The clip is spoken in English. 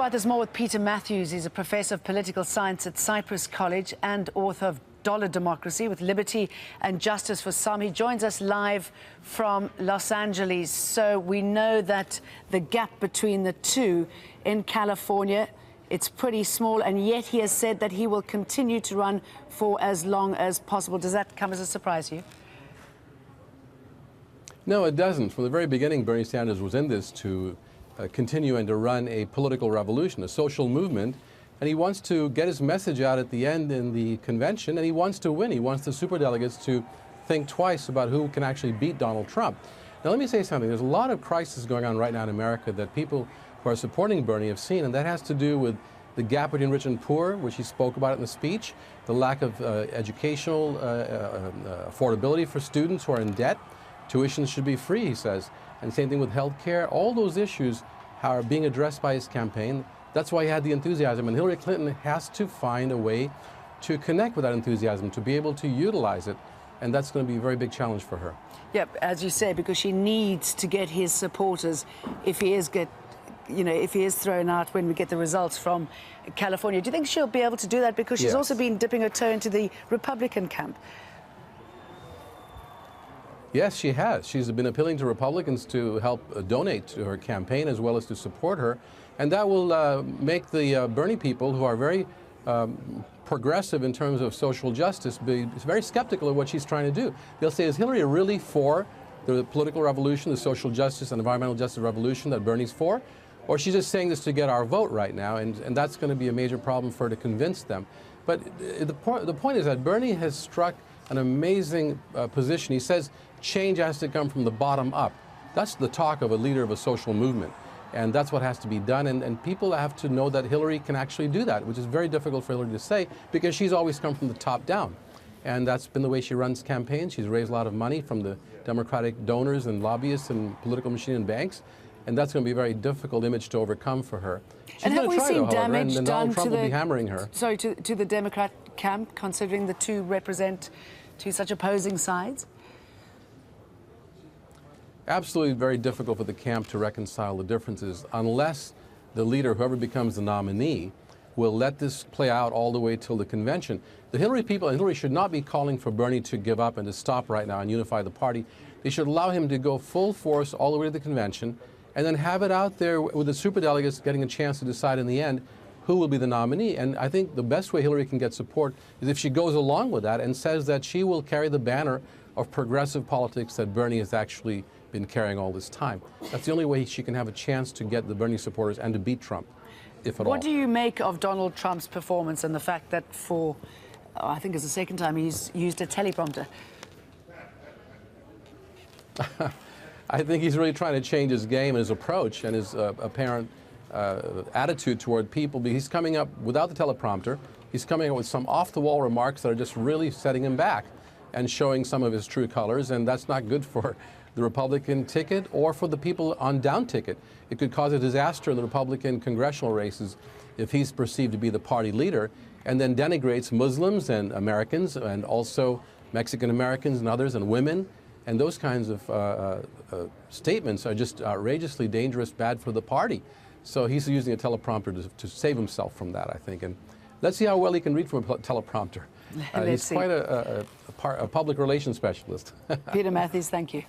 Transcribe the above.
about this more with Peter Mathews. He's a professor of political science at Cyprus College and author of Dollar Democracy with Liberty and Justice for Some. He joins us live from Los Angeles. So we know that the gap between the two in California, it's pretty small, and yet he has said that he will continue to run for as long as possible. Does that come as a surprise to you? No, it doesn't. From the very beginning, Bernie Sanders was in this to continue and to run a political revolution, a social movement, and he wants to get his message out at the end in the convention, and he wants to win. He wants the super delegates to think twice about who can actually beat Donald Trump. Now, let me say something. There's a lot of crisis going on right now in America that people who are supporting Bernie have seen, and that has to do with the gap between rich and poor, which he spoke about in the speech, the lack of educational affordability for students who are in debt. Tuition should be free, he says. And same thing with health care. All those issues are being addressed by his campaign. That's why he had the enthusiasm. And Hillary Clinton has to find a way to connect with that enthusiasm, to be able to utilize it. And that's going to be a very big challenge for her. Yep, as you say, because she needs to get his supporters if he is if he is thrown out when we get the results from California. Do you think she'll be able to do that? Because she's also been dipping her toe into the Republican camp. Yes, she has. She's been appealing to Republicans to help donate to her campaign as well as to support her. And that will make the Bernie people, who are very progressive in terms of social justice, be very skeptical of what she's trying to do. They'll say, is Hillary really for the political revolution, the social justice and environmental justice revolution that Bernie's for? Or she's just saying this to get our vote right now, and that's going to be a major problem for her to convince them. But the point is that Bernie has struck an amazing position. He says change has to come from the bottom up. That's the talk of a leader of a social movement. And that's what has to be done. And people have to know that Hillary can actually do that, which is very difficult for Hillary to say because she's always come from the top down. And that's been the way she runs campaigns. She's raised a lot of money from the Democratic donors and lobbyists and political machine and banks. And that's going to be a very difficult image to overcome for her. She's and have we seen damage and done Donald Trump to will be hammering her. Sorry, to the Democrat camp, considering the two represent two such opposing sides? Absolutely very difficult for the camp to reconcile the differences unless the leader, whoever becomes the nominee, will let this play out all the way till the convention. The Hillary people, and Hillary should not be calling for Bernie to give up and to stop right now and unify the party. They should allow him to go full force all the way to the convention and then have it out there with the superdelegates getting a chance to decide in the end who will be the nominee. And I think the best way Hillary can get support is if she goes along with that and says that she will carry the banner of progressive politics that Bernie has actually been carrying all this time. That's the only way she can have a chance to get the Bernie supporters and to beat Trump, if at all. What do you make of Donald Trump's performance and the fact that for, I think it's the second time he's used a teleprompter? I think he's really trying to change his game and his approach and his apparent attitude toward people. He's coming up without the teleprompter. He's coming up with some off-the-wall remarks that are just really setting him back and showing some of his true colors, and that's not good for the Republican ticket or for the people on down ticket. It could cause a disaster in the Republican congressional races if he's perceived to be the party leader and then denigrates Muslims and Americans and also Mexican Americans and others and women. And those kinds of statements are just outrageously dangerous, bad for the party. So he's using a teleprompter to save himself from that, I think. And let's see how well he can read from a teleprompter. He's quite a public relations specialist. Peter Mathews, thank you.